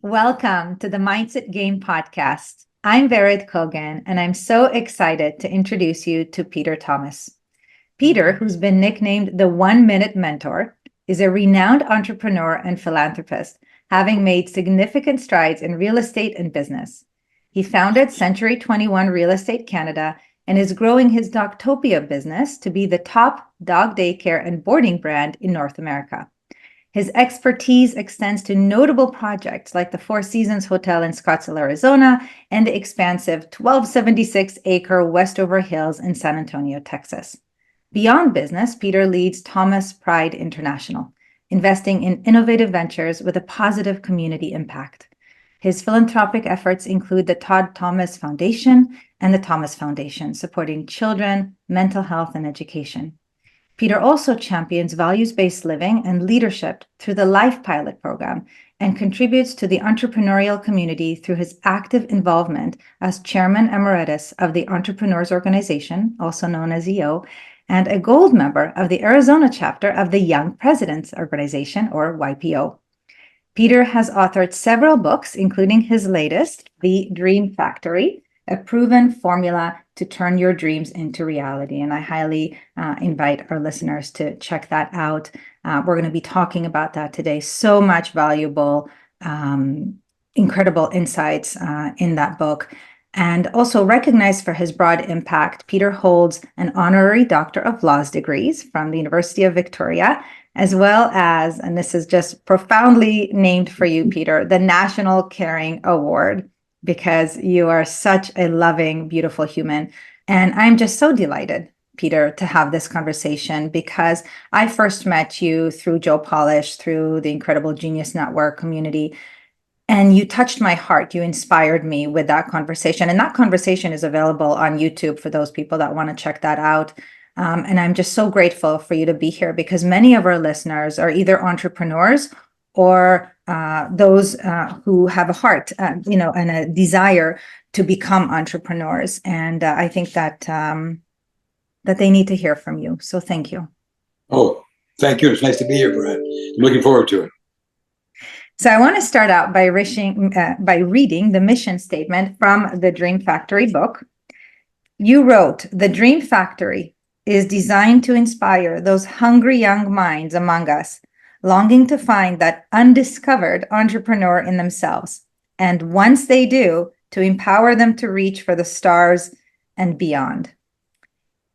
Welcome to the Mindset Game podcast. I'm Vered Kogan, and I'm so excited to introduce you to Peter Thomas. Peter, who's been nicknamed the 1-Minute Mentor, is a renowned entrepreneur and philanthropist, having made significant strides in real estate and business. He founded Century 21 Real Estate Canada and is growing his Dogtopia business to be the top dog daycare and boarding brand in North America. His expertise extends to notable projects like the Four Seasons Hotel in Scottsdale, Arizona, and the expansive 1,276-acre Westover Hills in San Antonio, Texas. Beyond business, Peter leads Thomas Pride International, investing in innovative ventures with a positive community impact. His philanthropic efforts include the Todd Thomas Foundation and the Thomas Foundation, supporting children, mental health, and education. Peter also champions values-based living and leadership through the LifePilot program and contributes to the entrepreneurial community through his active involvement as Chairman Emeritus of the Entrepreneurs Organization, also known as EO, and a gold member of the Arizona chapter of the Young Presidents Organization, or YPO. Peter has authored several books, including his latest, The Dream Factory, a proven formula to turn your dreams into reality. And I highly invite our listeners to check that out. We're going to be talking about that today. So much valuable, incredible insights in that book. And also recognized for his broad impact, Peter holds an honorary Doctor of Laws degrees from the University of Victoria, as well as, and this is just profoundly named for you, Peter, the National Caring Award, because you are such a loving, beautiful human. And I'm just so delighted, Peter, to have this conversation because I first met you through Joe Polish, through the Incredible Genius Network community, and you touched my heart. You inspired me with that conversation. And that conversation is available on YouTube for those people that want to check that out. And I'm just so grateful for you to be here because many of our listeners are either entrepreneurs or those who have a heart, and a desire to become entrepreneurs. And I think that that they need to hear from you. So thank you. Oh, thank you. It's nice to be here, Brad. I'm looking forward to it. So I want to start out by reading the mission statement from the Dream Factory book. You wrote, "The Dream Factory is designed to inspire those hungry young minds among us, longing to find that undiscovered entrepreneur in themselves. And once they do, to empower them to reach for the stars and beyond."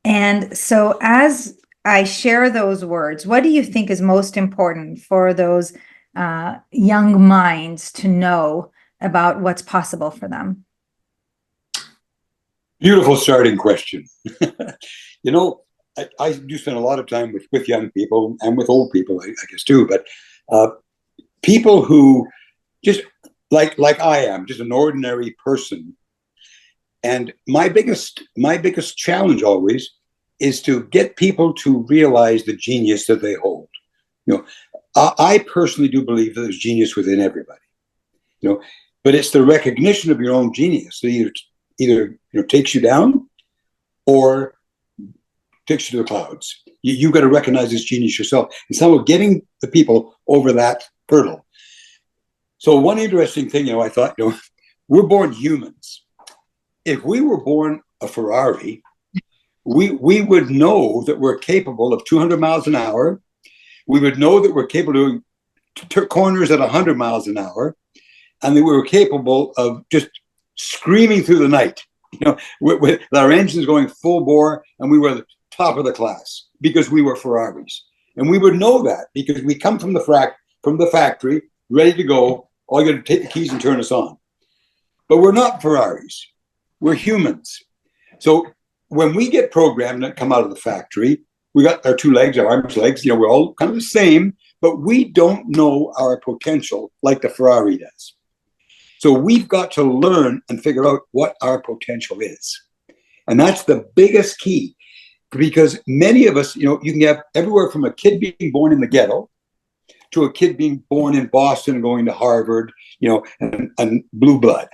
And so as I share those words, what do you think is most important for those young minds to know about what's possible for them? Beautiful starting question. I do spend a lot of time with young people and with old people, I guess, too. But people who just like I am, just an ordinary person. And my biggest challenge always is to get people to realize the genius that they hold. I personally do believe that there's genius within everybody. But it's the recognition of your own genius that either takes you down or takes you to the clouds. You've got to recognize this genius yourself. And somehow getting the people over that hurdle. So one interesting thing, I thought, we're born humans. If we were born a Ferrari, we would know that we're capable of 200 miles an hour. We would know that we're capable of doing corners at 100 miles an hour. And that we were capable of just screaming through the night, with our engines going full bore, and we were the top of the class because we were Ferraris. And we would know that because we come from the factory, ready to go. All you got to take the keys and turn us on. But we're not Ferraris. We're humans. So when we get programmed and come out of the factory, we got our two legs, our arms, legs, we're all kind of the same, but we don't know our potential like the Ferrari does. So we've got to learn and figure out what our potential is. And that's the biggest key. Because many of us, you can have everywhere from a kid being born in the ghetto to a kid being born in Boston and going to Harvard, and blue blood.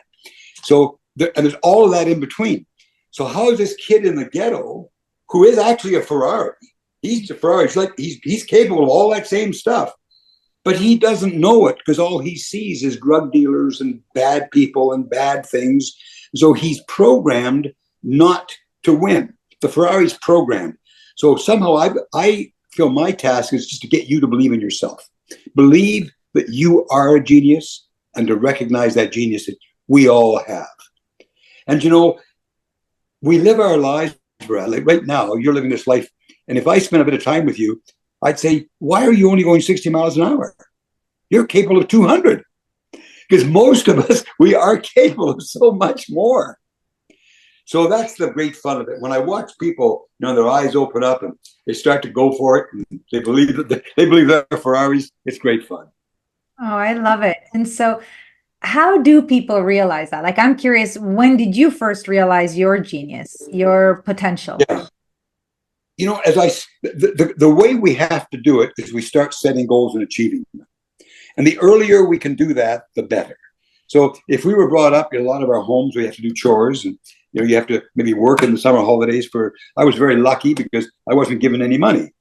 So and there's all of that in between. So how is this kid in the ghetto, who is actually a Ferrari, he's a Ferrari, he's capable of all that same stuff, But he doesn't know it because all he sees is drug dealers and bad people and bad things. So he's programmed not to win. The Ferrari's programmed. So somehow I feel my task is just to get you to believe in yourself. Believe that you are a genius and to recognize that genius that we all have. And, we live our lives, Brad. Like right now, you're living this life. And if I spend a bit of time with you, I'd say, why are you only going 60 miles an hour? You're capable of 200. Because most of us, we are capable of so much more. So that's the great fun of it. When I watch people, their eyes open up and they start to go for it, and they believe they're Ferraris. It's great fun. Oh, I love it. And so how do people realize that? Like, I'm curious, when did you first realize your genius, your potential? Yeah. The way we have to do it is we start setting goals and achieving them. And the earlier we can do that, the better. So if we were brought up in a lot of our homes, we have to do chores, and you have to maybe work in the summer holidays. I was very lucky because I wasn't given any money.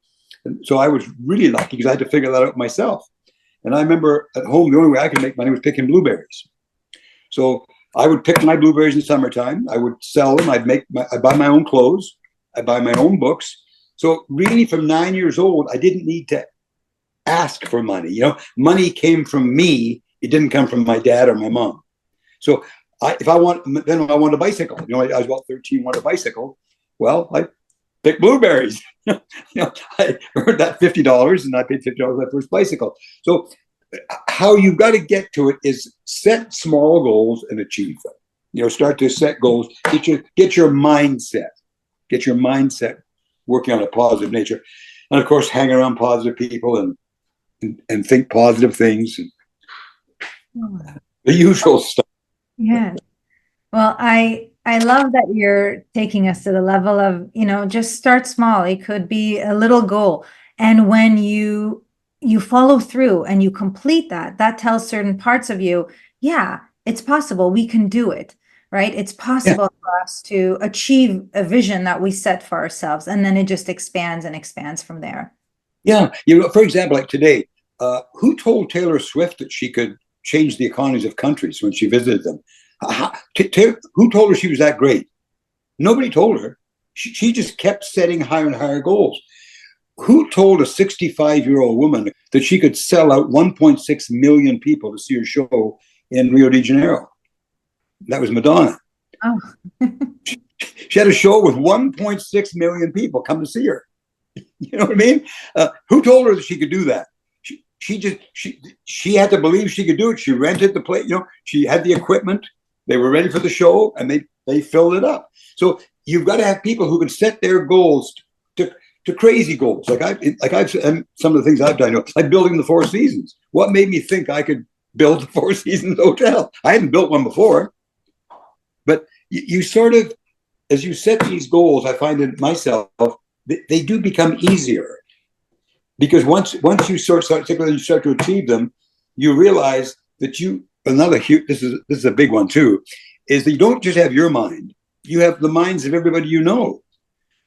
And so I was really lucky because I had to figure that out myself. And I remember at home, the only way I could make money was picking blueberries. So I would pick my blueberries in the summertime. I would sell them. I'd buy my own clothes. I'd buy my own books. So really from 9 years old, I didn't need to ask for money. Money came from me. It didn't come from my dad or my mom. So I wanted a bicycle. I was about 13, wanted a bicycle. Well, I picked blueberries. I earned that $50 and I paid $50 for my first bicycle. So how you've got to get to it is set small goals and achieve them. Start to set goals. Get your mindset. Get your mindset working on a positive nature. And of course, hang around positive people and think positive things. The usual stuff. Yeah. Well, I love that you're taking us to the level of, just start small. It could be a little goal. And when you follow through and you complete that tells certain parts of you, yeah, it's possible. We can do it, right? It's possible for us to achieve a vision that we set for ourselves. And then it just expands and expands from there. Yeah. For example, like today, who told Taylor Swift that she could change the economies of countries when she visited them? Who told her she was that great? Nobody told her. She just kept setting higher and higher goals. Who told a 65-year-old woman that she could sell out 1.6 million people to see her show in Rio de Janeiro? That was Madonna. Oh. She had a show with 1.6 million people come to see her. You know what I mean? Who told her that she could do that? She had to believe she could do it. She rented the place. She had the equipment. They were ready for the show, and they filled it up. So you've got to have people who can set their goals to crazy goals. I've some of the things I've done. Like building the Four Seasons. What made me think I could build the Four Seasons hotel? I hadn't built one before. But you sort of, as you set these goals, I find in myself, they do become easier. Because once you start to achieve them, you realize that this is a big one too, is that you don't just have your mind, you have the minds of everybody you know.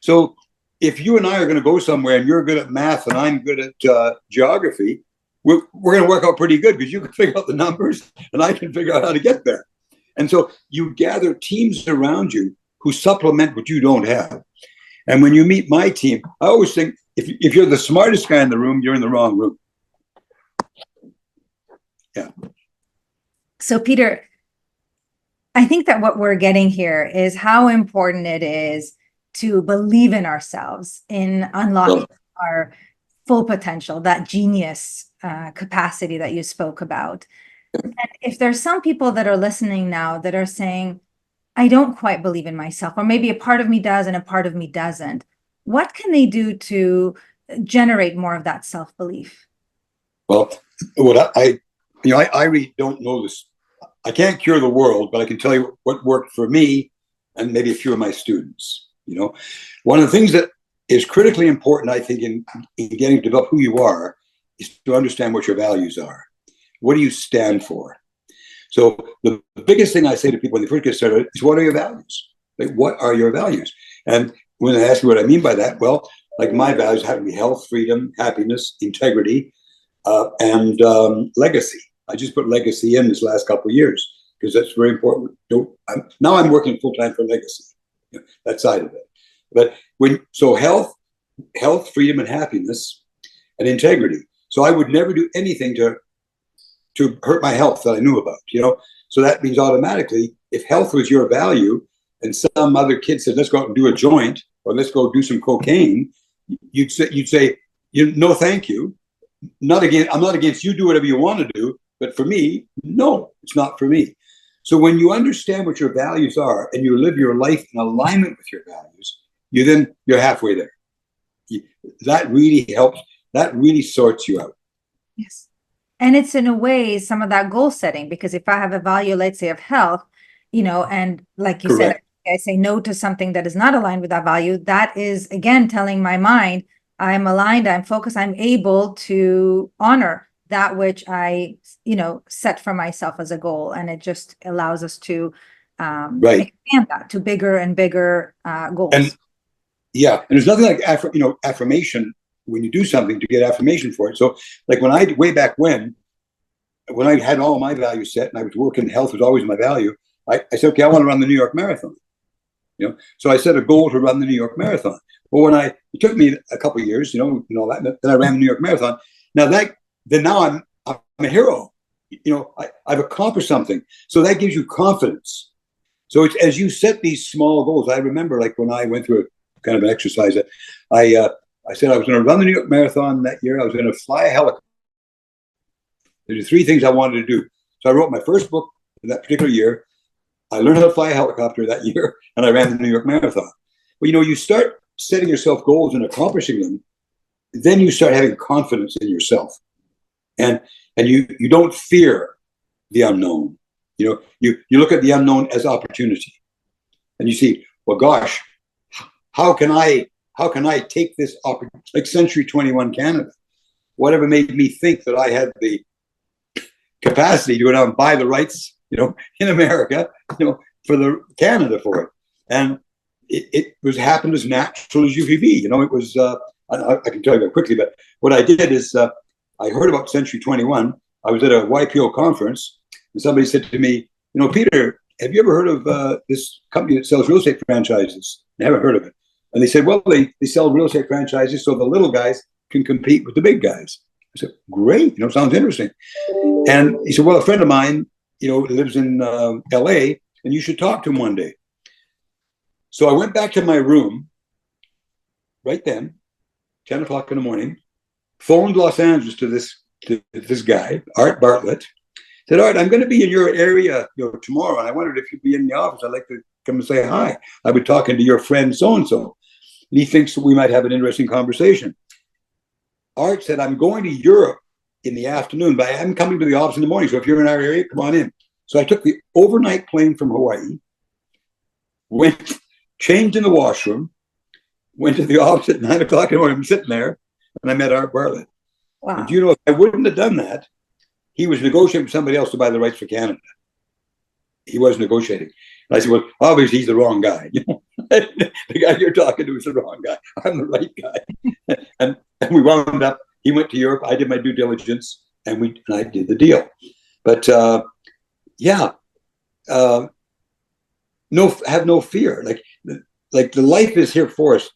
So if you and I are going to go somewhere and you're good at math and I'm good at geography, we're going to work out pretty good because you can figure out the numbers and I can figure out how to get there. And so you gather teams around you who supplement what you don't have. And when you meet my team, I always think, if you're the smartest guy in the room, you're in the wrong room. Yeah. So, Peter, I think that what we're getting here is how important it is to believe in ourselves, in unlocking our full potential, that genius capacity that you spoke about. And if there's some people that are listening now that are saying, I don't quite believe in myself, or maybe a part of me does and a part of me doesn't, what can they do to generate more of that self-belief? Well, what I really don't know this. I can't cure the world, but I can tell you what worked for me and maybe a few of my students. One of the things that is critically important, I think, in getting to develop who you are is to understand what your values are. What do you stand for? So the biggest thing I say to people when they first get started is, what are your values? Like, what are your values? And when they ask me what I mean by that, well, like my values have to be health, freedom, happiness, integrity, and legacy. I just put legacy in this last couple of years because that's very important. Now I'm working full time for legacy, that side of it. But health, freedom, and happiness, and integrity. So I would never do anything to hurt my health that I knew about. So that means automatically, if health was your value, and some other kid said, "Let's go out and do a joint," or "Let's go do some cocaine," you'd say, "No, thank you. I'm not against you. Do whatever you want to do, but for me, no, it's not for me." So when you understand what your values are and you live your life in alignment with your values, you're halfway there. That really helps. That really sorts you out. Yes. And it's in a way some of that goal setting, because if I have a value, let's say, of health, and like you Correct. said, I say no to something that is not aligned with that value, that is, again, telling my mind, I'm aligned, I'm focused, I'm able to honor that which I, set for myself as a goal. And it just allows us to Right. expand that to bigger and bigger goals. And there's nothing like affirmation when you do something to get affirmation for it. So like way back when I had all my values set and I was working, health was always my value. I said, okay, I want to run the New York Marathon. So I set a goal to run the New York Marathon. Well, it took me a couple of years, then I ran the New York Marathon. Now I'm a hero. I've accomplished something. So that gives you confidence. So it's as you set these small goals. I remember like when I went through a kind of an exercise that I said I was going to run the New York Marathon that year. I was going to fly a helicopter. There were 3 things I wanted to do. So I wrote my first book in that particular year. I learned how to fly a helicopter that year, and I ran the New York Marathon. Well, you start setting yourself goals and accomplishing them, then you start having confidence in yourself, and you don't fear the unknown. You look at the unknown as opportunity, and you see, well, gosh, how can I take this opportunity? Like Century 21 Canada, whatever made me think that I had the capacity to go down and buy the rights, in America, for Canada for it. And it happened as natural as you could be. It was, I can tell you that quickly, but what I did is I heard about Century 21. I was at a YPO conference and somebody said to me, Peter, have you ever heard of this company that sells real estate franchises? Never heard of it. And they said, well, they sell real estate franchises so the little guys can compete with the big guys. I said, great, sounds interesting. And he said, well, a friend of mine, lives in LA, and you should talk to him one day. So I went back to my room right then, 10 o'clock in the morning, phoned Los Angeles to this guy, Art Bartlett, said, Art, I'm going to be in your area tomorrow, and I wondered if you'd be in the office. I'd like to come and say hi. I've been talking to your friend so-and-so, and he thinks we might have an interesting conversation. Art said, I'm going to Europe in the afternoon, but I'm coming to the office in the morning. So if you're in our area, come on in. So I took the overnight plane from Hawaii, changed in the washroom, went to the office at 9 o'clock in the morning. I'm sitting there, and I met Art Bartlett. Wow. And if I wouldn't have done that, he was negotiating with somebody else to buy the rights for Canada. He was negotiating. And I said, well, obviously he's the wrong guy. The guy you're talking to is the wrong guy. I'm the right guy. and we wound up, he went to Europe. I did my due diligence, and I did the deal. But have no fear. Like the life is here for us.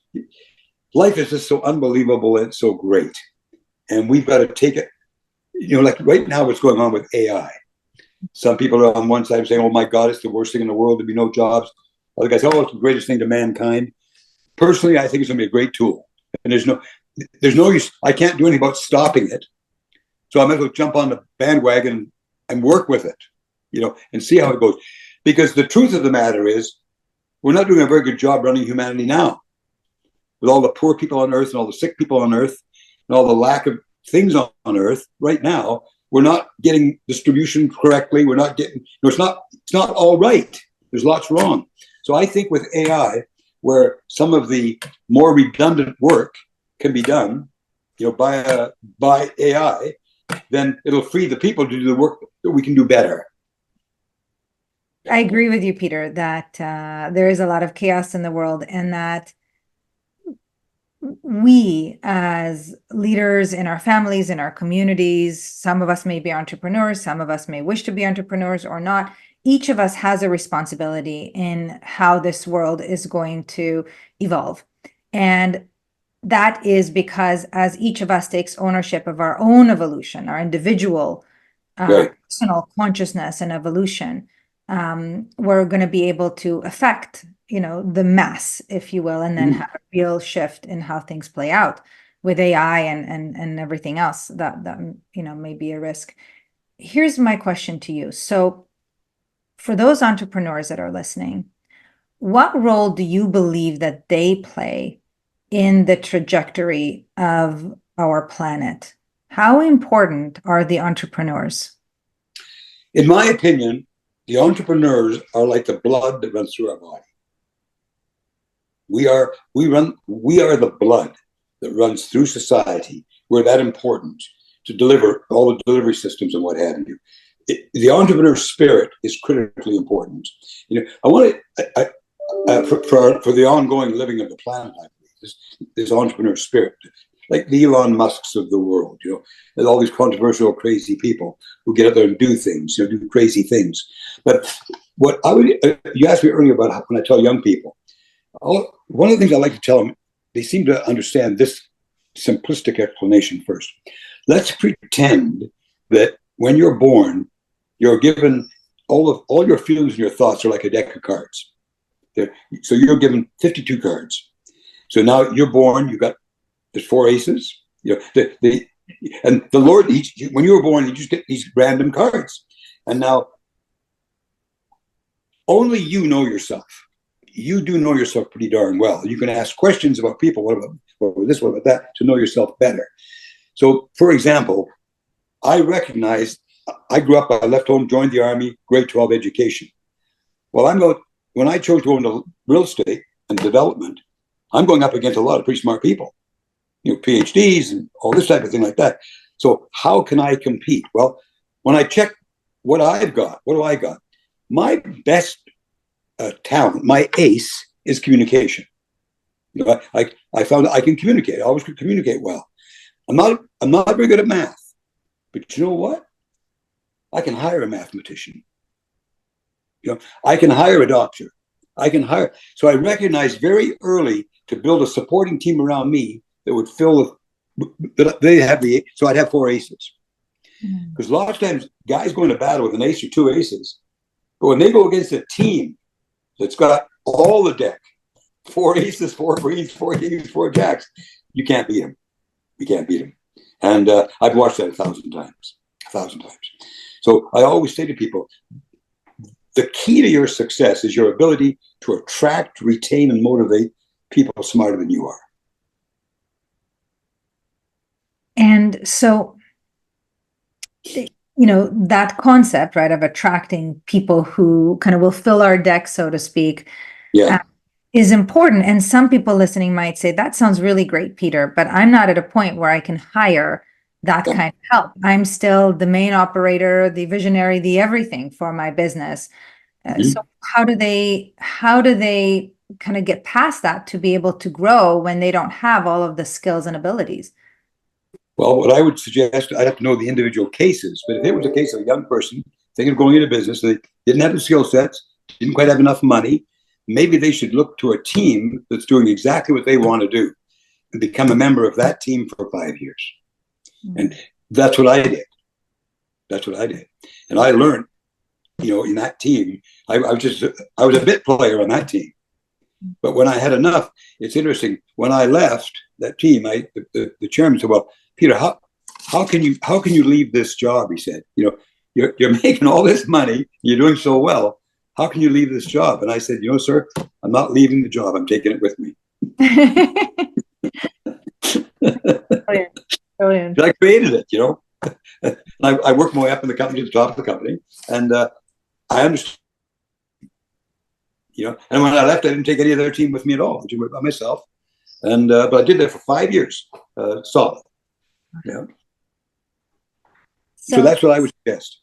Life is just so unbelievable and so great. And we've got to take it, like right now what's going on with AI. Some people are on one side saying, oh my God, it's the worst thing in the world, there'll be no jobs. Other guys say, oh, it's the greatest thing to mankind. Personally, I think it's going to be a great tool. And there's no use. I can't do anything about stopping it. So I might as well jump on the bandwagon and work with it, and see how it goes. Because the truth of the matter is, we're not doing a very good job running humanity now. With all the poor people on earth and all the sick people on earth and all the lack of things on earth right now, we're not getting distribution correctly. We're not getting, it's not all right. There's lots wrong. So I think with AI, where some of the more redundant work can be done, by AI, then it'll free the people to do the work that we can do better. I agree with you, Peter, that there is a lot of chaos in the world, and that we as leaders in our families, in our communities, some of us may be entrepreneurs, some of us may wish to be entrepreneurs or not. Each of us has a responsibility in how this world is going to evolve. And that is because as each of us takes ownership of our own evolution, our individual Right. personal consciousness and evolution, we're going to be able to affect, the mass, if you will, and then have a real shift in how things play out with AI and everything else that may be a risk. Here's my question to you. So for those entrepreneurs that are listening, what role do you believe that they play in the trajectory of our planet? How important are the entrepreneurs? In my opinion, the entrepreneurs are like the blood that runs through our body. We are the blood that runs through society. We're that important to deliver all the delivery systems and what have you. The entrepreneur spirit is critically important. I want to for the ongoing living of the planet. I believe this entrepreneur spirit, like the Elon Musks of the world. There's all these controversial, crazy people who get out there and do things, do crazy things. But what I would, you asked me earlier about when I tell young people, one of the things I like to tell them, they seem to understand this simplistic explanation first. Let's pretend that when you're born, you're given all your feelings and your thoughts are like a deck of cards. So you're given 52 cards. So now you're born, there's 4 aces. And the Lord, when you were born, you just get these random cards. And now only you know yourself. You do know yourself pretty darn well. You can ask questions about people, what about this, what about that, to know yourself better. So, for example, I recognized, I grew up, I left home, joined the Army, grade 12 education. Well, when I chose to go into real estate and development, I'm going up against a lot of pretty smart people, PhDs and all this type of thing like that. So how can I compete? Well, when I check what I've got, what do I got? My best talent, my ace, is communication. I found I can communicate. I always could communicate well. I'm not very good at math, but you know what? I can hire a mathematician. I can hire a doctor. So I recognized very early to build a supporting team around me that would fill so I'd have 4 aces. Because a lot of times guys go into battle with an ace or 2 aces, but when they go against a team that's got all the deck, 4 aces, 4 queens, 4 kings, 4 jacks, you can't beat them. You can't beat them. And I've watched that 1,000 times. So I always say to people, the key to your success is your ability to attract, retain, and motivate people smarter than you are. And so, that concept, right, of attracting people who kind of will fill our deck, so to speak, is important. And some people listening might say, that sounds really great, Peter, but I'm not at a point where I can hire that kind of help. I'm still the main operator, the visionary, the everything for my business. So how do they kind of get past that to be able to grow when they don't have all of the skills and abilities? Well, what I would suggest, I'd have to know the individual cases, but if it was a case of a young person thinking of going into business, they didn't have the skill sets, didn't quite have enough money, maybe they should look to a team that's doing exactly what they want to do and become a member of that team for 5 years. And that's what I did. And I learned, in that team, I was a bit player on that team. But when I had enough, it's interesting. When I left that team, the chairman said, "Well, Peter, how can you leave this job?" He said, "You're making all this money, you're doing so well. How can you leave this job?" And I said, "Sir, I'm not leaving the job. I'm taking it with me." Brilliant. I created it, I worked my way up in the company to the top of the company, and I understood. And when I left, I didn't take any of their team with me at all. I just went by myself, and but I did that for 5 years, solid. So that's what I would suggest.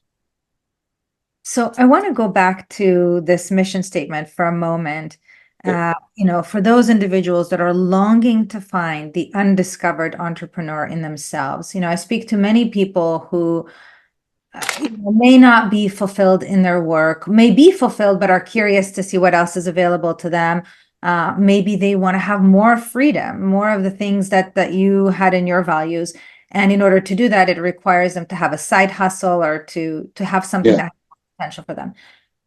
So I want to go back to this mission statement for a moment. For those individuals that are longing to find the undiscovered entrepreneur in themselves. I speak to many people who may not be fulfilled in their work, may be fulfilled, but are curious to see what else is available to them. Maybe they want to have more freedom, more of the things that you had in your values. And in order to do that, it requires them to have a side hustle or to have something that has potential for them.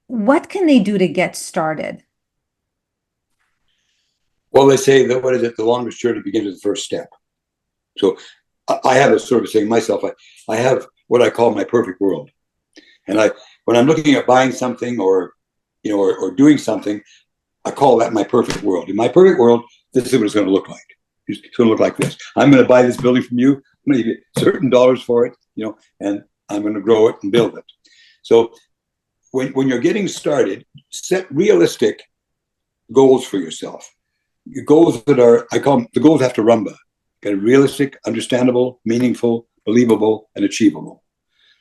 What can they do to get started? Well, they say that the longest journey begins with the first step. So I have a sort of saying myself, I have what I call my perfect world. And when I'm looking at buying something or doing something, I call that my perfect world. In my perfect world, this is what it's going to look like. It's going to look like this. I'm going to buy this building from you. I'm going to give you certain dollars for it, and I'm going to grow it and build it. So when you're getting started, set realistic goals for yourself. Your goals I call them, the goals have to rumba. Get realistic, understandable, meaningful, believable, and achievable.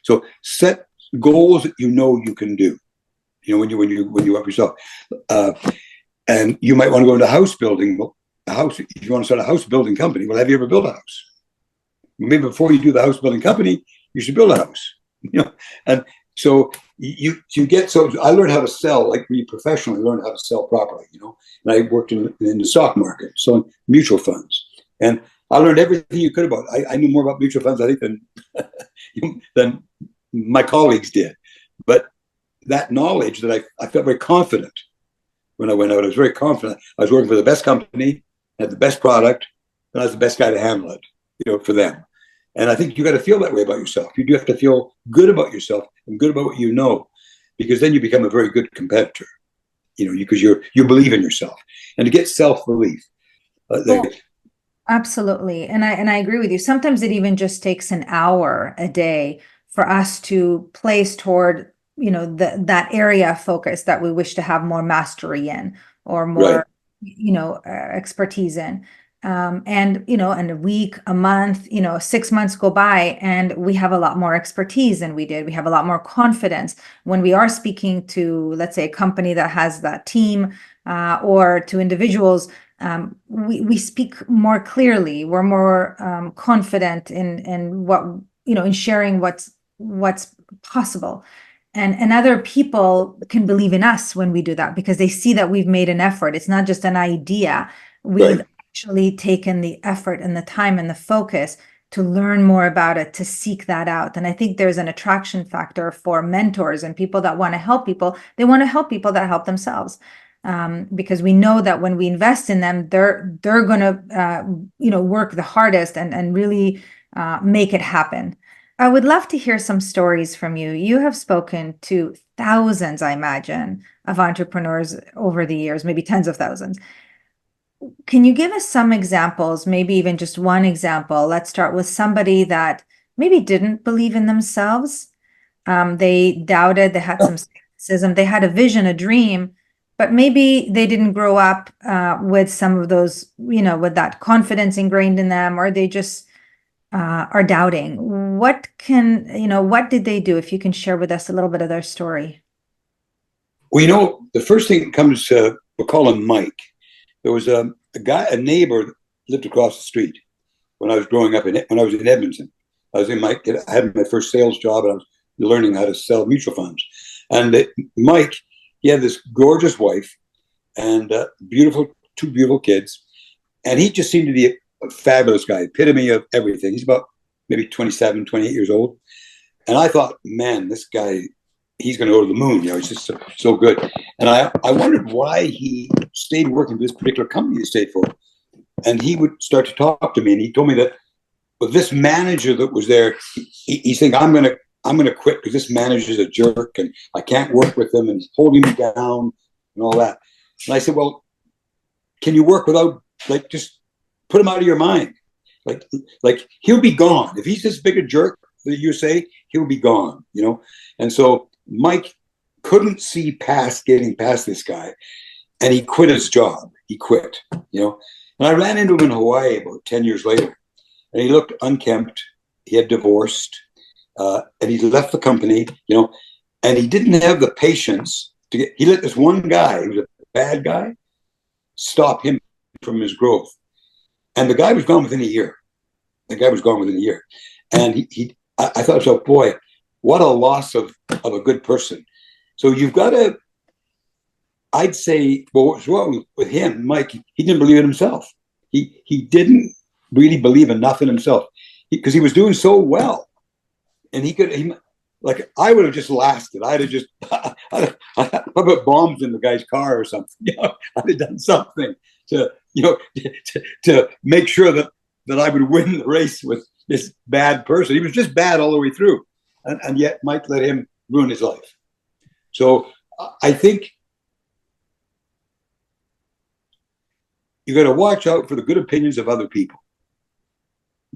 So set goals that you can do. When you up yourself, and you might want to go into house building. If you want to start a house building company, well, have you ever built a house? Maybe before you do the house building company, you should build a house. And so I learned how to sell, like me professionally, learned how to sell properly. And I worked in the stock market, selling mutual funds, and I learned everything you could about. I knew more about mutual funds, I think, than my colleagues did. But that knowledge that I felt very confident when I went out. I was very confident. I was working for the best company, had the best product, and I was the best guy to handle it, for them. And I think you got to feel that way about yourself. You do have to feel good about yourself and good about what you know, because then you become a very good competitor, because you believe in yourself. And to get self-belief. Absolutely. And I agree with you. Sometimes it even just takes an hour a day for us to place toward, that area of focus that we wish to have more mastery in or more, expertise in. And a week, a month, 6 months go by and we have a lot more expertise than we did. We have a lot more confidence when we are speaking to, let's say, a company that has that team, or to individuals. We speak more clearly. We're more confident in what, in sharing what's possible. And other people can believe in us when we do that because they see that we've made an effort. It's not just an idea. We've actually taken the effort and the time and the focus to learn more about it, to seek that out. And I think there's an attraction factor for mentors and people that want to help people. They want to help people that help themselves. Because we know that when we invest in them, they're going to, work the hardest and really make it happen. I would love to hear some stories from you. You have spoken to thousands, I imagine, of entrepreneurs over the years, maybe tens of thousands. Can you give us some examples, maybe even just one example? Let's start with somebody that maybe didn't believe in themselves. They doubted, they had some skepticism, they had a vision, a dream, but maybe they didn't grow up with some of those, with that confidence ingrained in them, or they just are doubting. What did they do? If you can share with us a little bit of their story. Well, the first thing that comes to, we'll call him Mike. There was a neighbor lived across the street when I was growing up, when I was in Edmonton. I had my first sales job, and I was learning how to sell mutual funds. And Mike, he had this gorgeous wife and two beautiful kids. And he just seemed to be a fabulous guy, epitome of everything. He's about maybe 27, 28 years old. And I thought, man, this guy, he's going to go to the moon. He's just so good. And I wondered why he stayed working for this particular company he stayed for. And he would start to talk to me. And he told me that this manager that was there, he's thinking, I'm going to quit because this manager's a jerk and I can't work with him and he's holding me down and all that. And I said, well, can you work without, just put him out of your mind? Like he'll be gone. If he's this big a jerk that you say, he'll be gone, And so Mike couldn't see getting past this guy, and he quit his job. He quit, And I ran into him in Hawaii about 10 years later, and he looked unkempt. He had divorced. And he left the company, and he didn't have the patience he let this one guy, he was a bad guy, stop him from his growth. And the guy was gone within a year. And I thought to myself, boy, what a loss of a good person. So you've got to, I'd say, well, what's wrong with him, Mike? He didn't believe in himself. He didn't really believe enough in himself because he was doing so well. And like, I would have just lasted. I'd have just I put bombs in the guy's car or something. I'd have done something to make sure that I would win the race with this bad person. He was just bad all the way through, and yet Mike let him ruin his life. So I think you got to watch out for the good opinions of other people.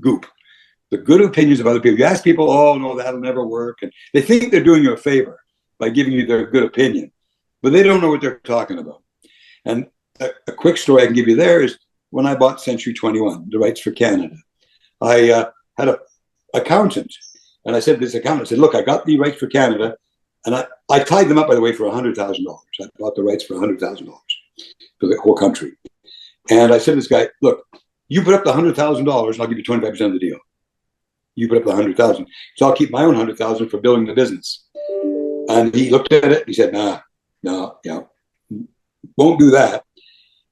Goop. The good opinions of other people. You ask people, oh, no, that'll never work. And they think they're doing you a favor by giving you their good opinion, but they don't know what they're talking about. And a quick story I can give you there is when I bought Century 21, the rights for Canada. I had an accountant, and I said to this accountant, I said, look, I got the rights for Canada, and I tied them up, by the way, for $100,000. I bought the rights for $100,000 for the whole country. And I said to this guy, look, you put up the $100,000, and I'll give you 25% of the deal. You put up the 100,000. So I'll keep my own 100,000 for building the business. And he looked at it. He said, no, won't do that.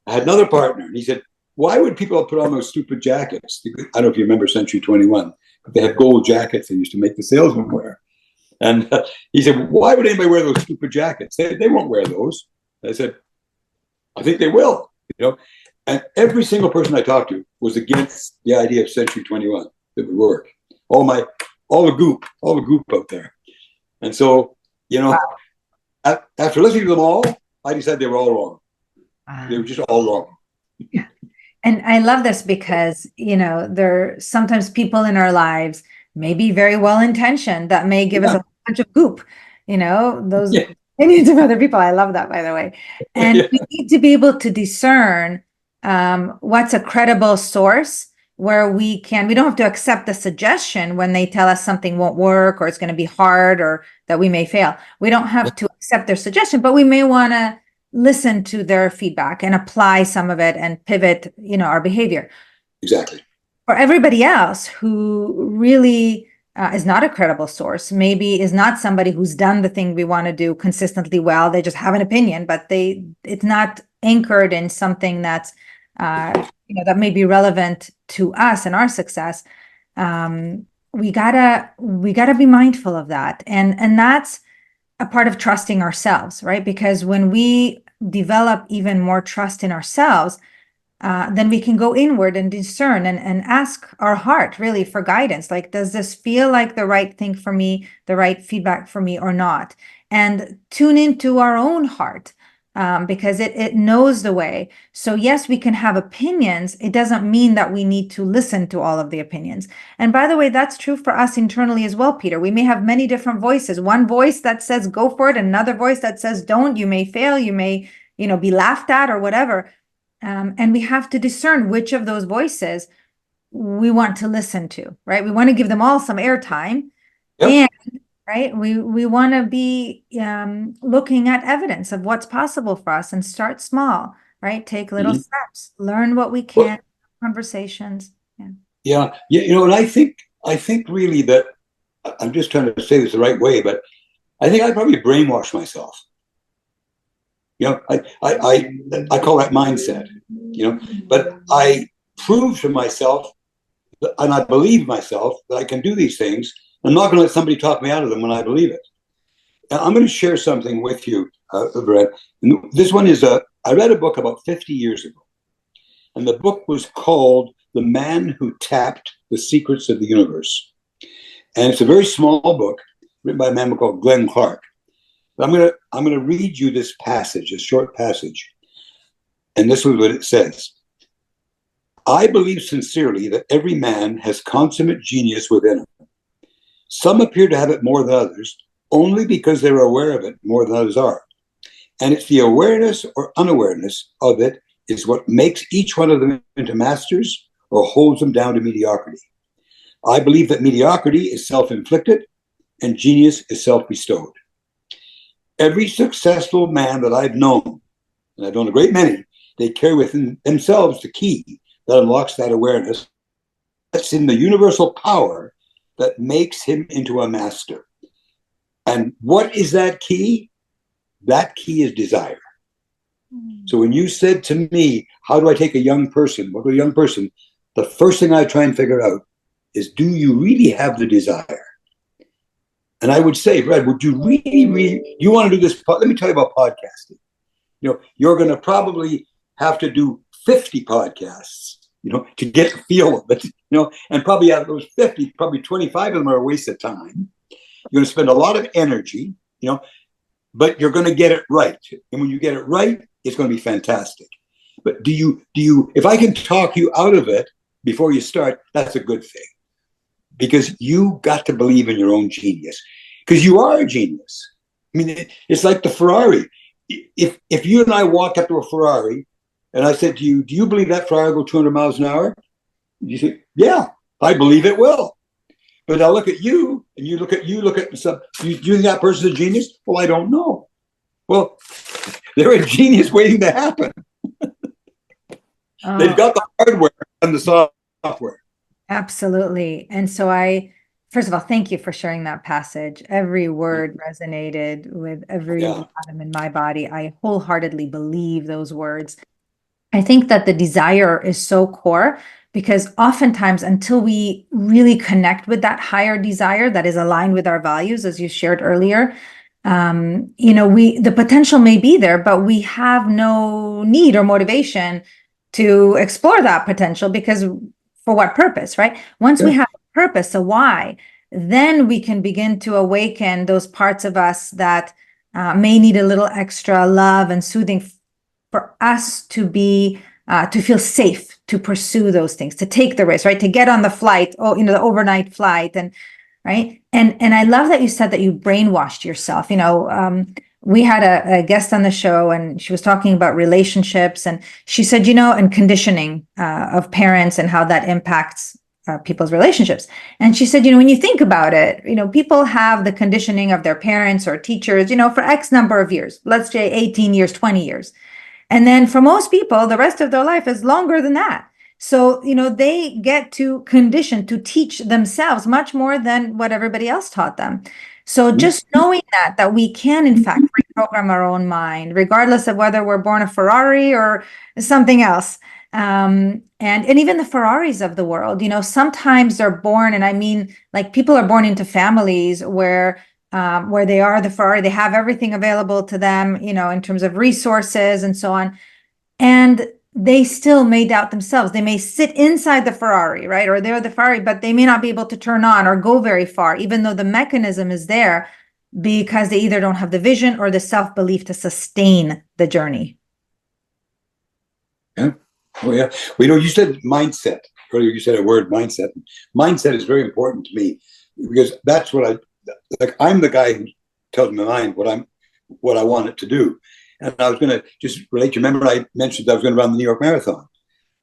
I had another partner. And he said, why would people put on those stupid jackets? I don't know if you remember Century 21, but they had gold jackets they used to make the salesmen wear. And he said, why would anybody wear those stupid jackets? They won't wear those. I said, I think they will. And every single person I talked to was against the idea of Century 21 that would work. All the goop out there. And so, after listening to them all, I decided they were all wrong. They were just all wrong. Yeah. And I love this because, there are sometimes people in our lives may be very well-intentioned that may give us a bunch of goop, those opinions of other people. I love that, by the way. And we need to be able to discern what's a credible source where we don't have to accept the suggestion when they tell us something won't work or it's going to be hard or that we may fail. We don't have to accept their suggestion, but we may want to listen to their feedback and apply some of it and pivot, our behavior. Exactly. For everybody else who really is not a credible source, maybe is not somebody who's done the thing we want to do consistently well. They just have an opinion, but it's not anchored in something that's that may be relevant to us and our success. We gotta be mindful of that, and that's a part of trusting ourselves, right? Because when we develop even more trust in ourselves, then we can go inward and discern and ask our heart really for guidance. Like, does this feel like the right thing for me, the right feedback for me or not? And tune into our own heart. Because it knows the way. So yes, we can have opinions. It doesn't mean that we need to listen to all of the opinions. And by the way, that's true for us internally as well, Peter. We may have many different voices. One voice that says, go for it. Another voice that says, don't, you may fail. You may, be laughed at or whatever. And we have to discern which of those voices we want to listen to, right? We want to give them all some airtime. Yep. And right? We want to be looking at evidence of what's possible for us and start small, right? Take little steps, learn what we can, conversations. Yeah. And I think really that I'm just trying to say this the right way, but I think I probably brainwashed myself. I call that mindset, but I proved to myself and I believe myself that I can do these things. I'm not going to let somebody talk me out of them when I believe it. Now, I'm going to share something with you, Brett. This one is I read a book about 50 years ago, and the book was called The Man Who Tapped the Secrets of the Universe. And it's a very small book written by a man called Glenn Clark. But I'm going to read you this passage, a short passage. And this is what it says. I believe sincerely that every man has consummate genius within him. Some appear to have it more than others, only because they're aware of it more than others are. And it's the awareness or unawareness of it is what makes each one of them into masters or holds them down to mediocrity. I believe that mediocrity is self-inflicted and genius is self-bestowed. Every successful man that I've known, and I've known a great many, they carry within themselves the key that unlocks that awareness. That's in the universal power that makes him into a master. And what is that key? That key is desire. So when you said to me, how do I take a young person? What do a young person? The first thing I try and figure out is, do you really have the desire? And I would say, Brad, would you really, you want to do this? Let me tell you about podcasting. You're going to probably have to do 50 podcasts, to get the feel of it, and probably out of those 50, probably 25 of them are a waste of time. You're going to spend a lot of energy, but you're going to get it right. And when you get it right, it's going to be fantastic. But do you, if I can talk you out of it before you start, that's a good thing. Because you got to believe in your own genius, because you are a genius. I mean, it's like the Ferrari. If you and I walked up to a Ferrari and I said to you, do you believe that Ferrari will go 200 miles an hour? You say, yeah, I believe it will. But I look at you and you look at some, do you think that person's a genius? Well, I don't know. Well, they're a genius waiting to happen. They've got the hardware and the software. Absolutely. And so first of all, thank you for sharing that passage. Every word resonated with every atom in my body. I wholeheartedly believe those words. I think that the desire is so core, because oftentimes until we really connect with that higher desire that is aligned with our values, as you shared earlier, the potential may be there, but we have no need or motivation to explore that potential, because for what purpose, right? Once we have a purpose, a why, then we can begin to awaken those parts of us that may need a little extra love and soothing for us to be, to feel safe, to pursue those things, to take the risk, right? To get on the flight, the overnight flight, and right. And I love that you said that you brainwashed yourself. We had a guest on the show, and she was talking about relationships, and she said, and conditioning of parents and how that impacts people's relationships. And she said, when you think about it, people have the conditioning of their parents or teachers, for X number of years, let's say 18 years, 20 years. And then for most people, the rest of their life is longer than that. So, they get to condition, to teach themselves much more than what everybody else taught them. So just knowing that we can, in fact, reprogram our own mind, regardless of whether we're born a Ferrari or something else. And even the Ferraris of the world, sometimes they're born, and I mean, like, people are born into families where they are the Ferrari, they have everything available to them, in terms of resources and so on. And they still may doubt themselves. They may sit inside the Ferrari, right? Or they're the Ferrari, but they may not be able to turn on or go very far, even though the mechanism is there, because they either don't have the vision or the self-belief to sustain the journey. Yeah. Oh, yeah. Well, you said mindset earlier. You said a word, mindset. Mindset is very important to me, because that's what I'm the guy who tells my mind what I want it to do. And I was going to just relate. You remember I mentioned I was going to run the New York Marathon.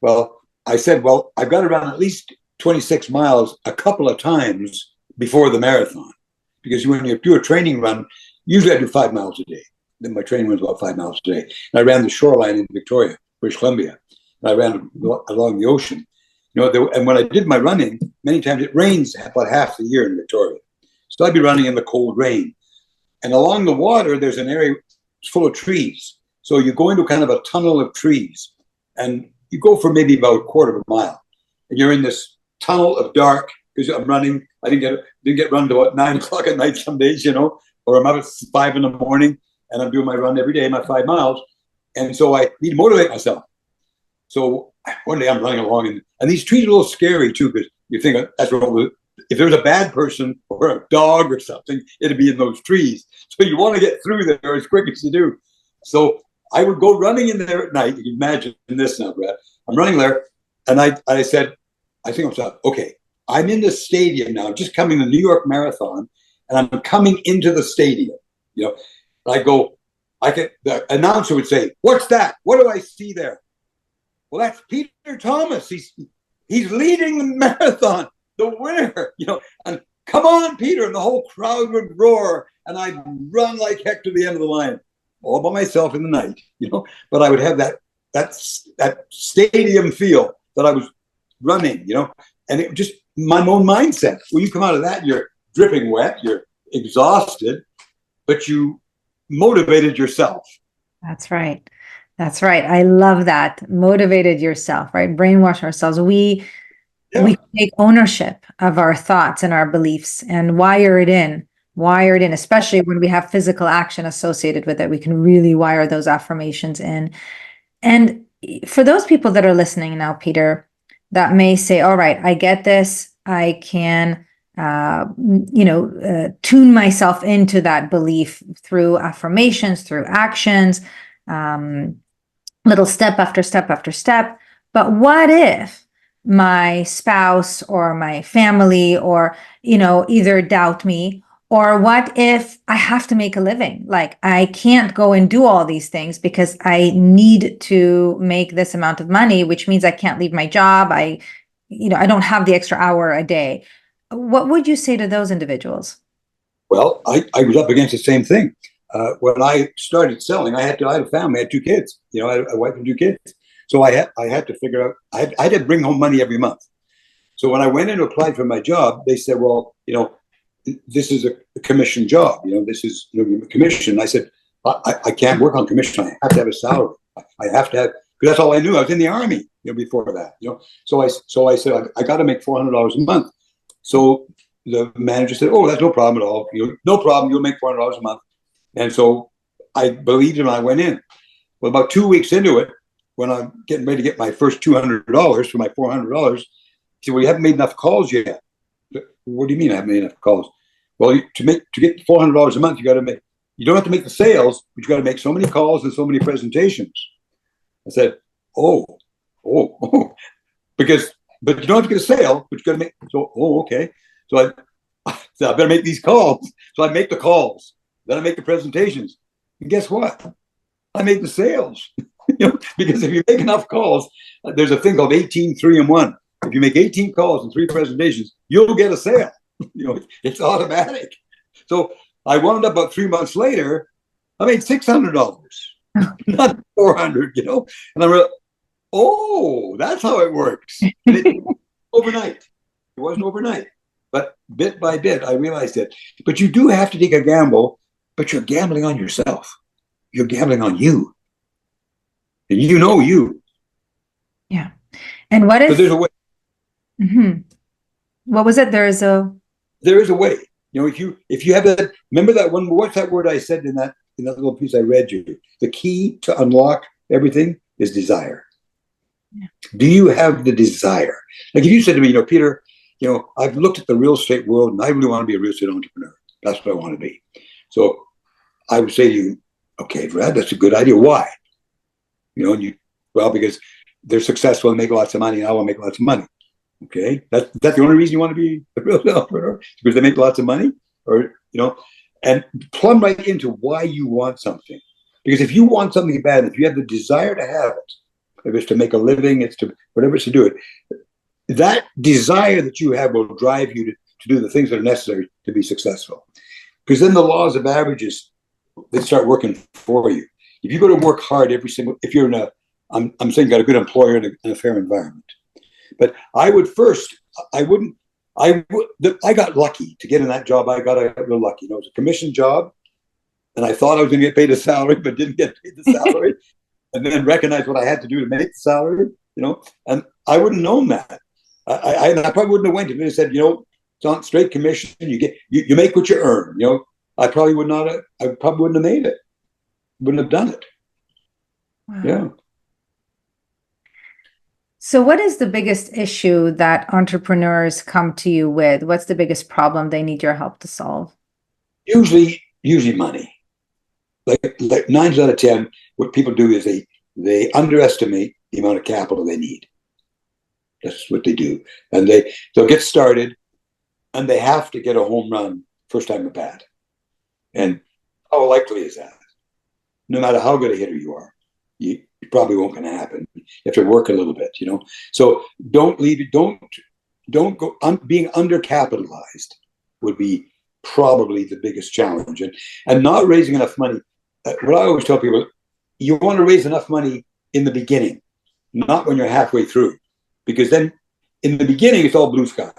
Well, I said, I've got to run at least 26 miles a couple of times before the marathon. Because when you do a training run, usually I do 5 miles a day. Then my training runs about 5 miles a day. And I ran the shoreline in Victoria, British Columbia. And I ran along the ocean. And when I did my running, many times it rains about half the year in Victoria. So I'd be running in the cold rain. And along the water, there's an area full of trees. So you go into kind of a tunnel of trees, and you go for maybe about a quarter of a mile. And you're in this tunnel of dark, because I'm running. I didn't get run to about 9 o'clock at night some days, or I'm up at 5 in the morning, and I'm doing my run every day, my 5 miles. And so I need to motivate myself. So one day I'm running along, and these trees are a little scary too, because you think that's what, if there was a bad person or a dog or something, it'd be in those trees. So you want to get through there as quick as you do. So I would go running in there at night. You can imagine this now, Brad. I'm running there, and I said, I think I'm sorry. Okay, I'm in the stadium now, just coming the New York Marathon, and I'm coming into the stadium. The announcer would say, "What's that? What do I see there?" Well, that's Peter Thomas. He's leading the marathon, the winner, and come on, Peter. And the whole crowd would roar, and I'd run like heck to the end of the line, all by myself in the night, but I would have that that stadium feel that I was running, and it just my own mindset. When you come out of that, you're dripping wet, you're exhausted, but you motivated yourself. That's right. That's right. I love that. Motivated yourself, right? Brainwash ourselves. We take ownership of our thoughts and our beliefs and wire it in, especially when we have physical action associated with it. We can really wire those affirmations in. And for those people that are listening now, Peter, that may say, all right, I get this. I can, tune myself into that belief through affirmations, through actions, little step after step after step. But what if my spouse or my family or, either doubt me, or what if I have to make a living? Like I can't go and do all these things because I need to make this amount of money, which means I can't leave my job. I don't have the extra hour a day. What would you say to those individuals? Well, I was up against the same thing. When I started selling, I had a family, I had 2 kids, I had a wife and 2 kids. So I had to figure out, I had to bring home money every month. So when I went in to apply for my job, they said, well, this is a commission job, this is commission. I said, I can't work on commission. I have to have a salary. I have to have, because that's all I knew. I was in the Army, before that, So I said, I got to make $400 a month. So the manager said, oh, that's no problem at all. No problem. You'll make $400 a month. And so I believed him. I went in. Well, about 2 weeks into it, when I'm getting ready to get my first $200 for my $400, he said, well, you haven't made enough calls yet. What do you mean I haven't made enough calls? Well, to get $400 a month, you don't have to make the sales, but you got to make so many calls and so many presentations. I said, oh, but you don't have to get a sale, but you got to make, okay. So I better make these calls. So I make the calls, then I make the presentations. And guess what? I make the sales. Because if you make enough calls, there's a thing called 18, 3, and 1. If you make 18 calls and 3 presentations, you'll get a sale. It's automatic. So I wound up about 3 months later, I made $600, not $400, And I realized, oh, that's how it works. Overnight. It wasn't overnight. But bit by bit, I realized it. But you do have to take a gamble, but you're gambling on yourself. You're gambling on you. And you. Yeah. And what if... But there's a way. Mm-hmm. What was it? There is a way. If you have that, remember that one, what's that word I said in that little piece I read you? The key to unlock everything is desire. Yeah. Do you have the desire? Like if you said to me, Peter, I've looked at the real estate world and I really want to be a real estate entrepreneur. That's what I want to be. So I would say to you, okay, Brad, that's a good idea. Why? Because they're successful and make lots of money and I want to make lots of money. Okay, that's the only reason you want to be a real estate entrepreneur, because they make lots of money, and plumb right into why you want something. Because if you want something bad, if you have the desire to have it, if it's to make a living, it's to whatever it's to do it, that desire that you have will drive you to do the things that are necessary to be successful. Because then the laws of averages, they start working for you. If you go to work hard if you're I'm saying got a good employer and a fair environment. But I got lucky to get in that job. I got real lucky. It was a commission job, and I thought I was going to get paid a salary, but didn't get paid the salary, and then recognized what I had to do to make the salary. And I wouldn't have known that. I probably wouldn't have went if they said, it's on straight commission. You make what you earn. I probably would not have. I probably wouldn't have made it. Wouldn't have done it. Wow. Yeah. So what is the biggest issue that entrepreneurs come to you with? What's the biggest problem they need your help to solve? Usually money. Like 9 out of 10, what people do is they underestimate the amount of capital they need. That's what they do. And they'll get started and they have to get a home run first time at bat. And how likely is that? No matter how good a hitter you are, you probably won't going to happen. You have to work a little bit, So don't leave it. Don't go. Being undercapitalized would be probably the biggest challenge, and not raising enough money. What I always tell people, you want to raise enough money in the beginning, not when you're halfway through, because then in the beginning it's all blue sky.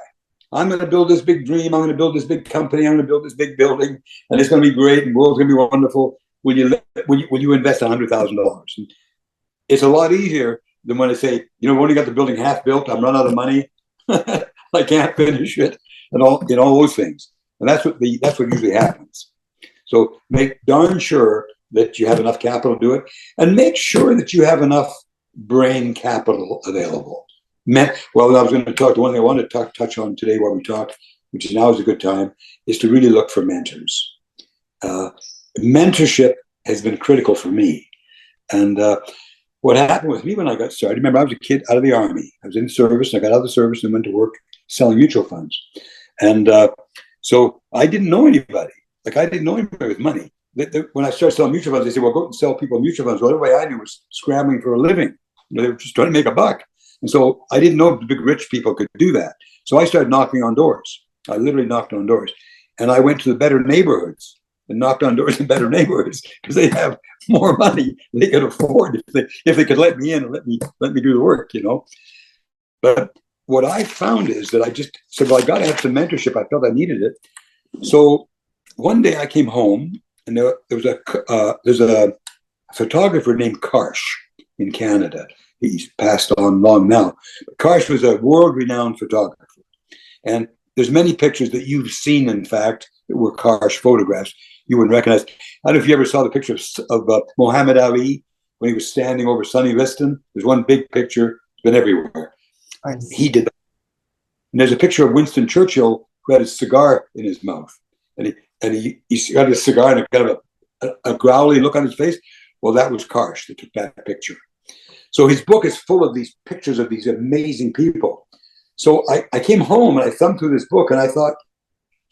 I'm going to build this big dream. I'm going to build this big company. I'm going to build this big building, and it's going to be great. And the world's going to be wonderful when you invest $100,000. It's a lot easier than when I say, we've only got the building half built. I'm run out of money. I can't finish it, and all those things. And that's what usually happens. So make darn sure that you have enough capital to do it, and make sure that you have enough brain capital available. Well, I was going to talk. The one thing I wanted to touch on today while we talk, which is now is a good time, is to really look for mentors. Mentorship has been critical for me. And what happened with me when I got started, remember, I was a kid out of the Army. I was in service, and I got out of the service and went to work selling mutual funds. And so I didn't know anybody. Like, I didn't know anybody with money. When I started selling mutual funds, they said, well, go out and sell people mutual funds. Well, everybody I knew was scrambling for a living. They were just trying to make a buck. And so I didn't know the big rich people could do that. So I started knocking on doors. I literally knocked on doors. And I went to the better neighborhoods and knocked on doors in better neighborhoods because they have more money than they could afford if they could let me in and let me do the work, But what I found is that I just said, well, I got to have some mentorship. I felt I needed it. So one day I came home, and there's a photographer named Karsh in Canada. He's passed on long now. But Karsh was a world-renowned photographer. And there's many pictures that you've seen, in fact, that were Karsh photographs you wouldn't recognize. I don't know if you ever saw the picture of Muhammad Ali when he was standing over Sonny Liston. There's one big picture. It's been everywhere. Nice. He did that. And there's a picture of Winston Churchill who had a cigar in his mouth. And he got his cigar and kind of a growly look on his face. Well, that was Karsh that took that picture. So his book is full of these pictures of these amazing people. So I came home and I thumbed through this book and I thought,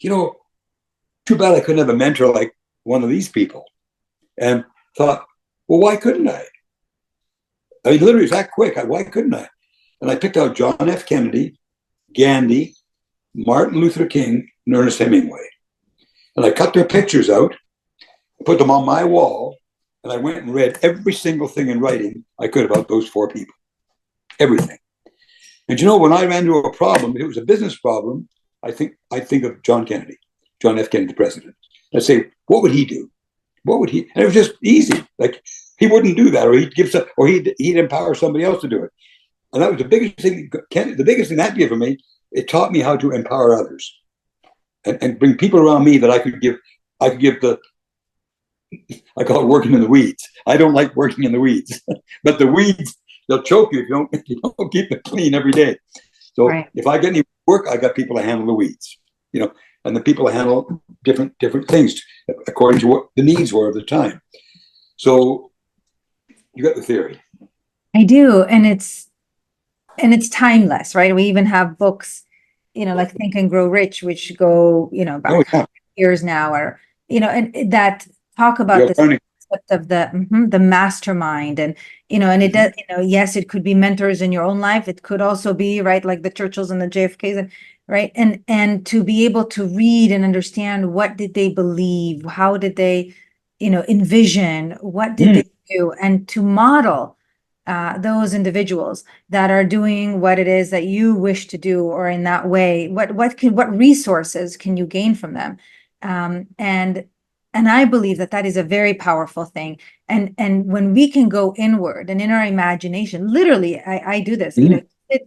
too bad I couldn't have a mentor like one of these people. And thought, well, why couldn't I? I mean, literally, it's that quick. Why couldn't I? And I picked out John F. Kennedy, Gandhi, Martin Luther King, and Ernest Hemingway. And I cut their pictures out, put them on my wall, and I went and read every single thing in writing I could about those four people. Everything. And when I ran into a problem, if it was a business problem, I think of John F. Kennedy, the president. I'd say, what would he do? What would he? And it was just easy. Like, he wouldn't do that, or he'd give some, or he'd empower somebody else to do it. And that was the biggest thing. The biggest thing that did for me. It taught me how to empower others, and bring people around me that I could give the. I call it working in the weeds. I don't like working in the weeds, but the weeds, they'll choke you if you don't keep it clean every day. So right. If I get any work, I got people to handle the weeds, and the people to handle different things according to what the needs were of the time. So you got the theory. I do, and it's timeless, right? We even have books, like Think and Grow Rich, which go, back years now, or and that talk about this concept of the mastermind, and and it does, yes, it could be mentors in your own life. It could also be, right, like the Churchills and the JFKs, and right, and to be able to read and understand what did they believe, how did they, envision, what did they do, and to model those individuals that are doing what it is that you wish to do, or in that way, what resources can you gain from them, and I believe that is a very powerful thing. And when we can go inward and in our imagination, literally, I do this.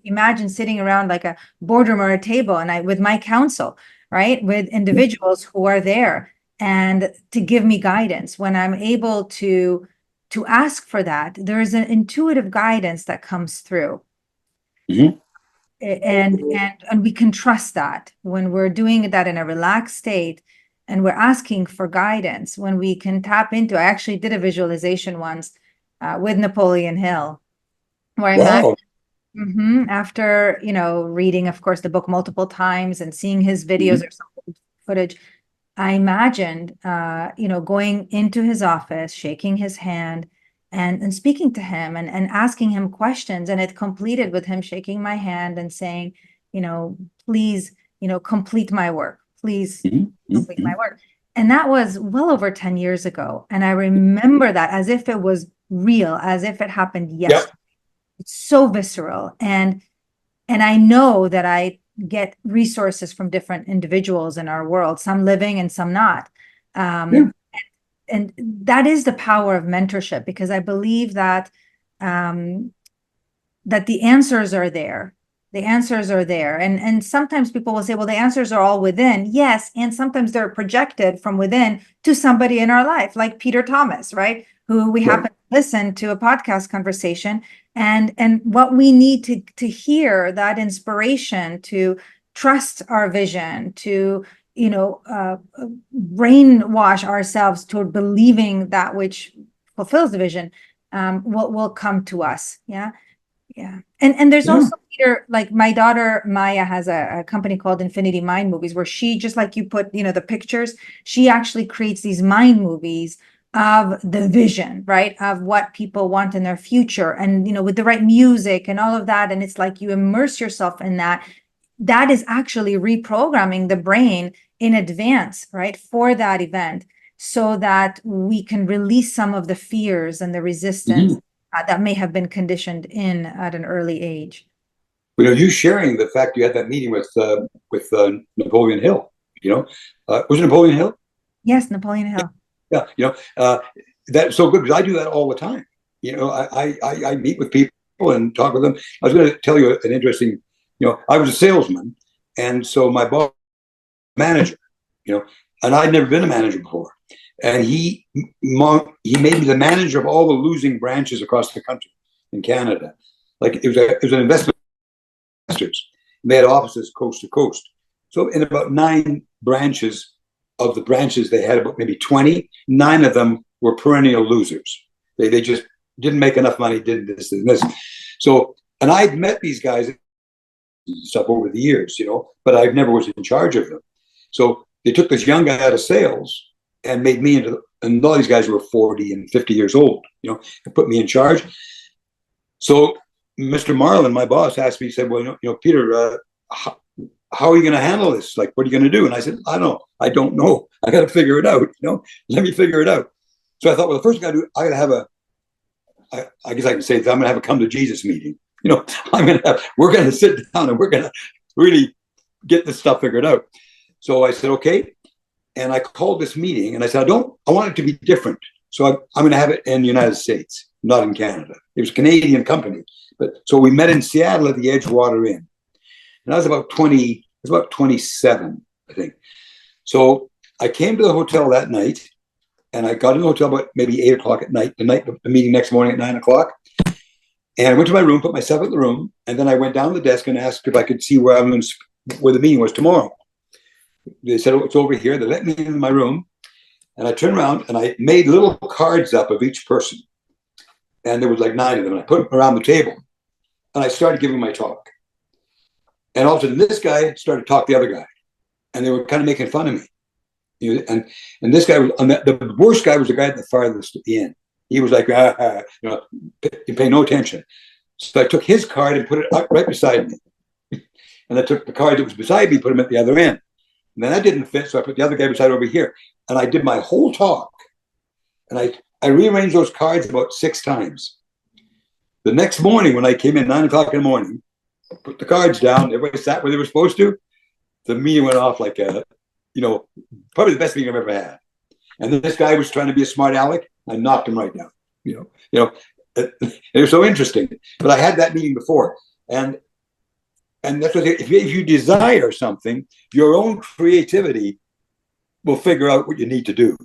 Imagine sitting around like a boardroom or a table, and with my counsel, right, with individuals who are there and to give me guidance. When I'm able to ask for that, there is an intuitive guidance that comes through. And we can trust that when we're doing that in a relaxed state, and we're asking for guidance, when we can tap into. I actually did a visualization once with Napoleon Hill, where after reading, of course, the book multiple times and seeing his videos or some footage, I imagined going into his office, shaking his hand, and speaking to him and asking him questions. And it completed with him shaking my hand and saying, please, complete my work. Please complete my work. And that was well over 10 years ago. And I remember that as if it was real, as if it happened Yep. yesterday. It's so visceral. And I know that I get resources from different individuals in our world, some living and some not. Yeah. And that is the power of mentorship, because I believe that that the answers are there. The answers are there. And sometimes people will say, well, the answers are all within. Yes. And sometimes they're projected from within to somebody in our life, like Peter Thomas, right? Who we happen to listen to a podcast conversation, and what we need to hear that inspiration, to trust our vision, to brainwash ourselves toward believing that which fulfills the vision, will come to us. Yeah. Yeah. And there's also, Peter, like my daughter Maya has a company called Infinity Mind Movies, where she, just like you put, the pictures, she actually creates these mind movies of the vision, right? Of what people want in their future, and, with the right music and all of that. And it's like you immerse yourself in that. That is actually reprogramming the brain in advance, right? For that event, so that we can release some of the fears and the resistance that may have been conditioned in at an early age. You sharing the fact you had that meeting with Napoleon Hill, was it Napoleon Hill? Yes, Napoleon Hill. Yeah, that's so good, because I do that all the time. I meet with people and talk with them. I was going to tell you an interesting, I was a salesman, and so my boss, manager, and I'd never been a manager before, and he made me the manager of all the losing branches across the country in Canada. Like it was an investment. They had offices coast to coast. So in about 9 branches of the branches, they had about maybe 20. 9 of them were perennial losers. They just didn't make enough money, did this and this. So, and I'd met these guys and stuff over the years, but I never was in charge of them. So they took this young guy out of sales and made me into, and all these guys were 40 and 50 years old, and put me in charge. So Mr. Marlin, my boss, asked me, he said, well, Peter, how are you going to handle this? Like, what are you going to do? And I said, I don't know. I got to figure it out. Let me figure it out. So I thought, well, the first thing I do, I got to have I guess I can say that I'm going to have a come to Jesus meeting. We're going to sit down and we're going to really get this stuff figured out. So I said, okay. And I called this meeting and I said, I want it to be different. So I'm going to have it in the United States, not in Canada. It was a Canadian company. But so we met in Seattle at the Edgewater Inn. And I was about 27, I think. So I came to the hotel that night, and I got in the hotel about maybe 8 o'clock at night, the meeting next morning at 9 o'clock. And I went to my room, put myself in the room, and then I went down to the desk and asked if I could see where the meeting was tomorrow. They said, oh, it's over here. They let me in my room. And I turned around and I made little cards up of each person. And there was like 9 of them. And I put them around the table. And I started giving my talk. And all of a sudden, this guy started to talk to the other guy. And they were kind of making fun of me. And this guy was, the worst guy was the guy at the farthest at the end. He was like, you pay no attention. So I took his card and put it up right beside me. And I took the card that was beside me, put him at the other end. And then that didn't fit, so I put the other guy beside over here. And I did my whole talk. And I rearranged those cards about 6 times. The next morning, when I came in 9 o'clock in the morning, put the cards down, everybody sat where they were supposed to. The meeting went off like probably the best meeting I've ever had. And then this guy was trying to be a smart aleck. I knocked him right down. It was so interesting. But I had that meeting before, and that's what if you desire something, your own creativity will figure out what you need to do.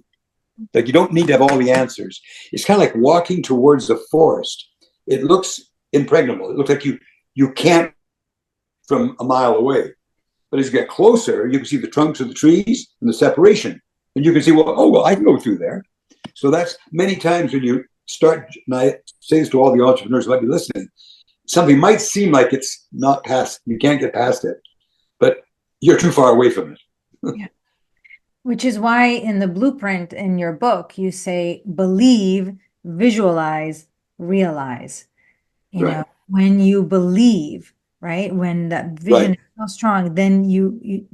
Like, you don't need to have all the answers. It's kind of like walking towards the forest. It looks impregnable. It looks like you can't from a mile away. But as you get closer, you can see the trunks of the trees and the separation. And you can see, well, I can go through there. So that's many times when you start, and I say this to all the entrepreneurs who might be listening, something might seem like it's not past, you can't get past it, but you're too far away from it. Yeah. Which is why in the blueprint in your book, you say, believe, visualize, realize. When you believe, right? When that vision is so strong, then you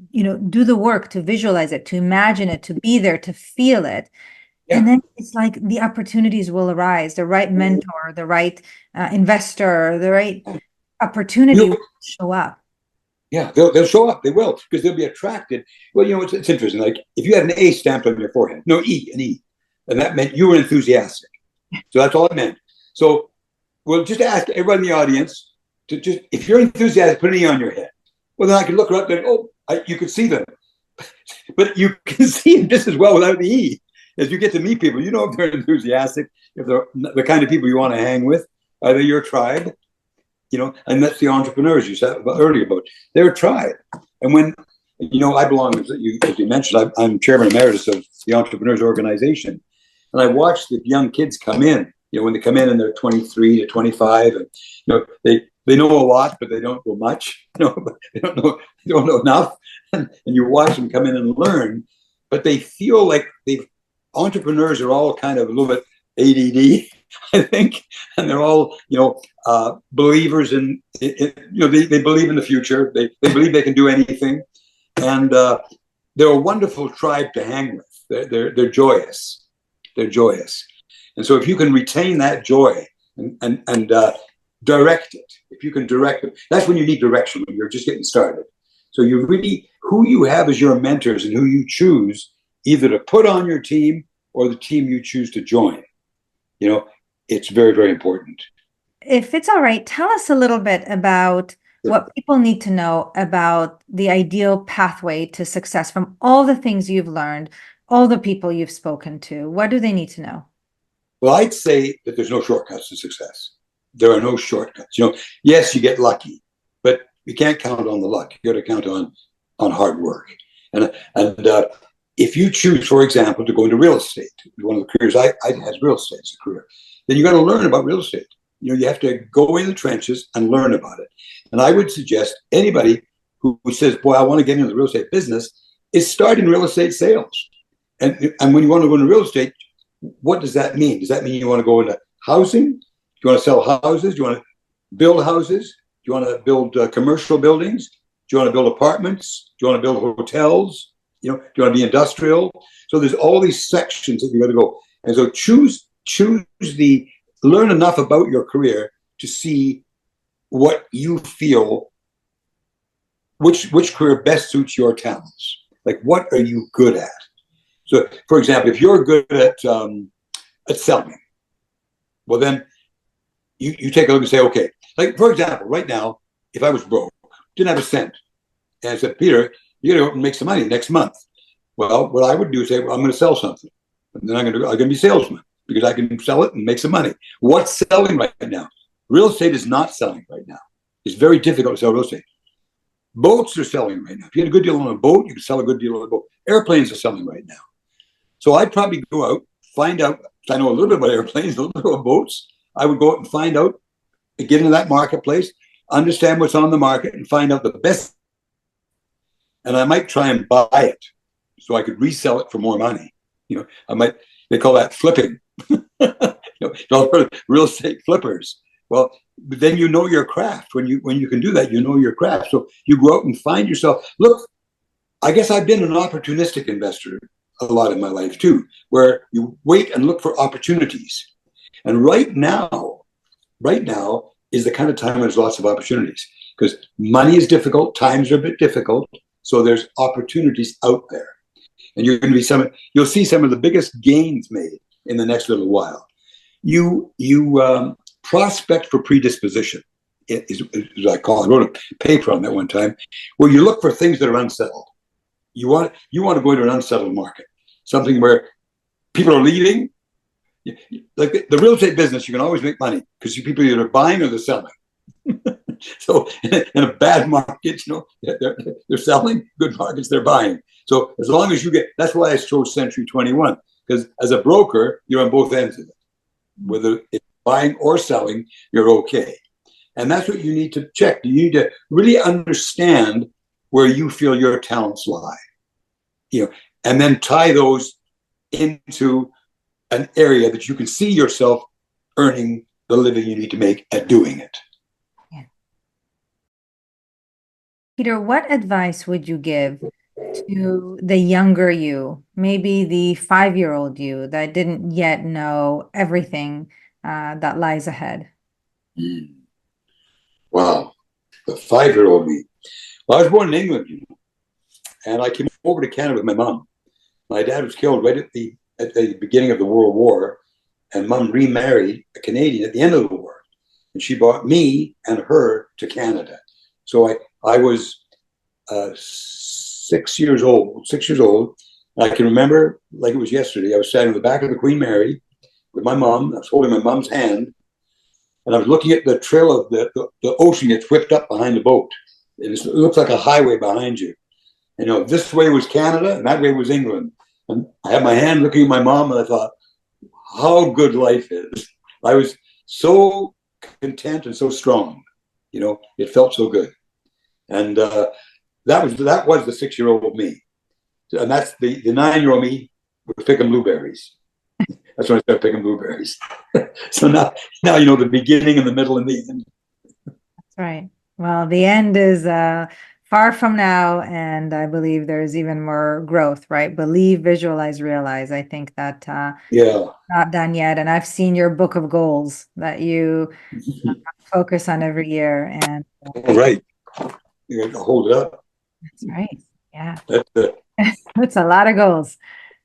do the work to visualize it, to imagine it, to be there, to feel it. Yeah. And then it's like the opportunities will arise, the right mentor, the right investor, the right opportunity will You, show up. yeah, they'll show up. They will, because they'll be attracted. Well, it's interesting. Like if you had an A stamped on your forehead, no, an E, and that meant you were enthusiastic. So that's all it meant. So we'll just ask everyone in the audience to just, if you're enthusiastic, put an E on your head. Well, then I can look up and, you could see them. But you can see them just as well without the E. As you get to meet people, you know if they're enthusiastic, if they're the kind of people you want to hang with, are they your tribe? And that's the entrepreneurs you said earlier about. They're a tribe. And when, I belong, as you mentioned, I'm chairman emeritus of the Entrepreneurs Organization. And I watch the young kids come in, when they come in and they're 23 to 25, and, they know a lot, but they don't know much, they don't know enough. And you watch them come in and learn, but they feel like entrepreneurs are all kind of a little bit ADD, I think, and they're all, believers in they believe in the future. They believe they can do anything, and they're a wonderful tribe to hang with. They're joyous. They're joyous, and so if you can retain that joy and direct it, if you can direct it, that's when you need direction, when you're just getting started. So you really, who you have as your mentors and who you choose either to put on your team or the team you choose to join, it's very, very important. If it's all right, tell us a little bit about what people need to know about the ideal pathway to success from all the things you've learned, all the people you've spoken to. What do they need to know? Well, I'd say that there's no shortcuts to success. There are no shortcuts. Yes, you get lucky, but you can't count on the luck. You got to count on hard work. And if you choose, for example, to go into real estate, one of the careers I had real estate as a career, then you got to learn about real estate. You have to go in the trenches and learn about it. And I would suggest anybody who says, boy, I want to get into the real estate business, is start in real estate sales. And when you want to go into real estate, what does that mean? Does that mean you want to go into housing? Do you want to sell houses? Do you want to build houses? Do you want to build commercial buildings? Do you want to build apartments? Do you want to build hotels? Do you want to be industrial? So there's all these sections that you got to go. And so learn enough about your career to see what you feel, which career best suits your talents. Like, what are you good at? So, for example, if you're good at selling, well, then you take a look and say, okay, like, for example, right now, if I was broke, didn't have a cent, and I said, Peter, you got to go and make some money next month. Well, what I would do is say, well, I'm going to sell something, and then I'm going to be a salesman because I can sell it and make some money. What's selling right now? Real estate is not selling right now. It's very difficult to sell real estate. Boats are selling right now. If you get a good deal on a boat, you can sell a good deal on a boat. Airplanes are selling right now. So I'd probably go out, find out, I know a little bit about airplanes, a little bit about boats. I would go out and find out, get into that marketplace, understand what's on the market, and find out the best. And I might try and buy it so I could resell it for more money. They call that flipping. Real estate flippers. Well, but then you know your craft. When you can do that, you know your craft. So you go out and find yourself. Look, I guess I've been an opportunistic investor a lot in my life too, where you wait and look for opportunities. And right now is the kind of time when there's lots of opportunities, because money is difficult, times are a bit difficult, so there's opportunities out there. And you'll see some of the biggest gains made in the next little while. You prospect for predisposition, is I call it. I wrote a paper on that one time, where you look for things that are unsettled. You want to go into an unsettled market, something where people are leaving. Like the real estate business, you can always make money because people either buying or they're selling. So in a bad market, they're selling. Good markets, they're buying. So as long as that's why I chose Century 21, because as a broker, you're on both ends of it. Whether it's buying or selling, you're okay. And that's what you need to check. You need to really understand where you feel your talents lie, and then tie those into an area that you can see yourself earning the living you need to make at doing it. Yeah. Peter, what advice would you give to the younger you, maybe the 5-year-old you that didn't yet know everything that lies ahead? Mm. Wow, the 5-year-old me. Well, I was born in England, and I came over to Canada with my mom. My dad was killed right at the beginning of the World War, and mom remarried a Canadian at the end of the war, and she brought me and her to Canada. So I was 6 years old. 6 years old. I can remember like it was yesterday. I was standing in the back of the Queen Mary with my mom. I was holding my mom's hand, and I was looking at the trail of the ocean gets whipped up behind the boat. It looks like a highway behind you. You know, this way was Canada, and that way was England. And I had my hand looking at my mom, and I thought, how good life is. I was so content and so strong. You know, it felt so good. And that was the 6-year-old me. And that's the 9-year-old me was picking blueberries. That's when I started picking blueberries. So now you know the beginning and the middle and the end. That's right. Well, the end is far from now, and I believe there's even more growth, right? Believe, visualize, realize. I think that Yeah. not done yet. And I've seen your book of goals that you focus on every year. And All right. You got to hold it up. that's right. Yeah. That's, That's a lot of goals.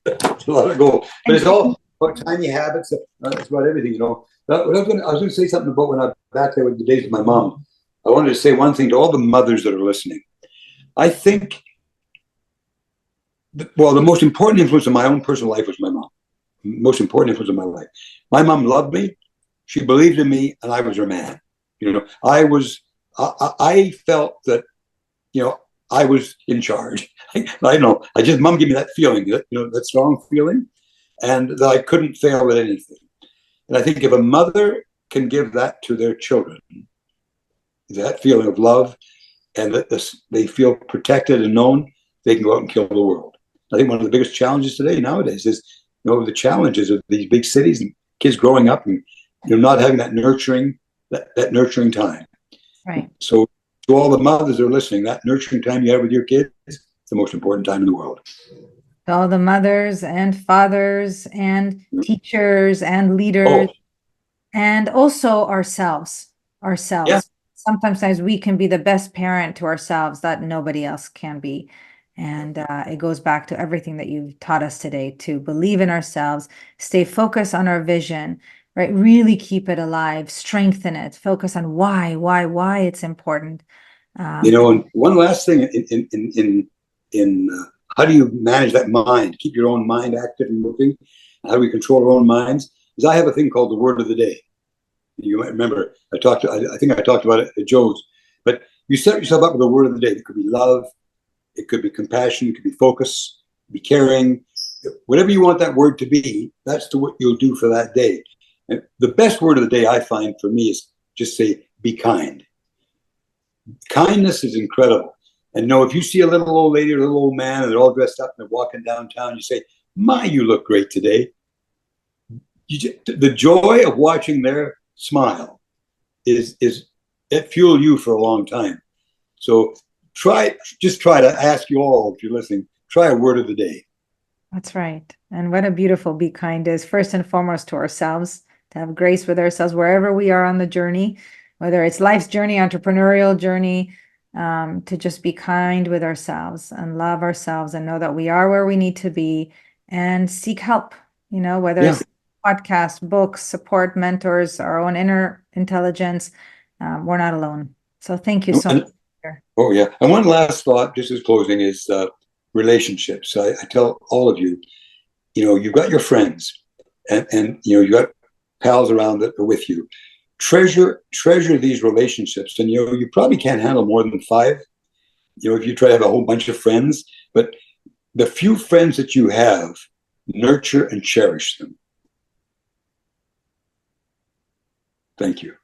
that's a lot of gold. But it's all about tiny habits. It's about everything, you know. I was going to say something about when I was back there with the days with my mom. I wanted to say one thing to all the mothers that are listening. I think, well, the most important influence in my own personal life was my mom. Most important influence in my life. My mom loved me. She believed in me, and I was her man. You know, I felt that, you know, I was in charge. I know. Mom gave me that feeling, you know, that strong feeling, and that I couldn't fail at anything. And I think if a mother can give that to their children, that feeling of love, and that they feel protected and known, they can go out and kill the world. I think one of the biggest challenges today nowadays is, you know, the challenges of these big cities and kids growing up and, you know, not having that nurturing time. Right. So to all the mothers that are listening, that nurturing time you have with your kids is the most important time in the world. To all the mothers and fathers and teachers and leaders, Oh, and also ourselves. yeah. Sometimes we can be the best parent to ourselves that nobody else can be. And it goes back to everything that you've taught us today, to believe in ourselves, stay focused on our vision, right? Really keep it alive, strengthen it, focus on why it's important. You know, and one last thing in how do you manage that mind, keep your own mind active and moving? How do we control our own minds? Is I have a thing called the word of the day. You might remember I think I talked about it at Joe's, but you set yourself up with a word of the day. It could be love, it could be compassion, it could be focus, be caring, whatever you want that word to be. That's what you'll do for that day. And the best word of the day I find for me is just say, be kind. Kindness is incredible. And you know, if you see a little old lady or a little old man and they're all dressed up and they're walking downtown, you say, my, you look great today. The joy of watching their smile is it fueled you for a long time. So just try to ask you all, if you're listening, try a word of the day. That's right. And what a beautiful be kind is, first and foremost to ourselves, to have grace with ourselves wherever we are on the journey, whether it's life's journey, entrepreneurial journey, to just be kind with ourselves and love ourselves and know that we are where we need to be and seek help, you know, whether it's podcasts, books, support, mentors, our own inner intelligence. We're not alone. So thank you so much. Oh, yeah. And one last thought, just as closing, is relationships. I tell all of you, you know, you've got your friends and you know, you got pals around that are with you. Treasure these relationships. And, you know, you probably can't handle more than 5, you know, if you try to have a whole bunch of friends. But the few friends that you have, nurture and cherish them. Thank you.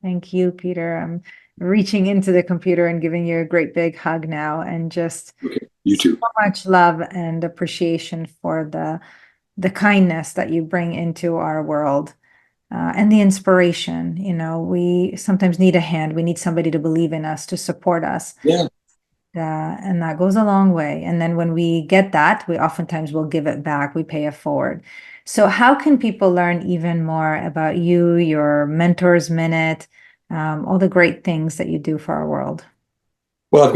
Thank you, Peter. I'm reaching into the computer and giving you a great big hug now, and just you too. So much love and appreciation for the kindness that you bring into our world, and the inspiration. You know, we sometimes need a hand. We need somebody to believe in us, to support us. Yeah. and that goes a long way. And then when we get that, we oftentimes will give it back. We pay it forward. So how can people learn even more about you, your Mentor's Minute, all the great things that you do for our world? Well, I've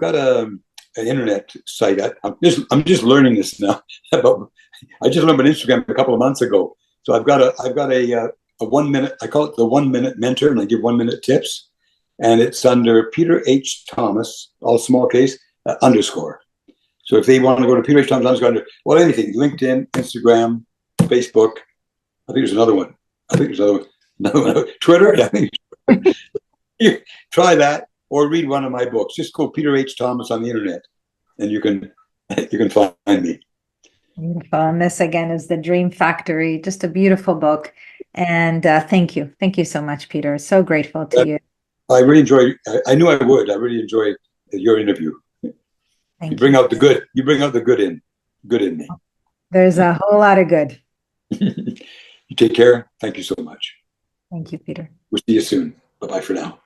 got an internet site. I'm just learning this now. I just learned about Instagram a couple of months ago. So I've got a 1 minute. I call it the 1 minute mentor, and I give 1 minute tips. And it's under Peter H. Thomas, all small case, underscore. So if they want to go to Peter H. Thomas underscore, well, anything, LinkedIn, Instagram, Facebook. I think there's another one. Another one. Twitter. Yeah, I think you try that or read one of my books. Just go Peter H. Thomas on the internet, and you can find me. Beautiful. And this again is The Dream Factory, just a beautiful book. And thank you. Thank you so much, Peter. So grateful to you. I really enjoyed. I knew I would. I really enjoyed your interview. You bring out the good. You bring out the good in me. There's a whole lot of good. You take care. Thank you so much. Thank you, Peter. We'll see you soon. Bye-bye for now.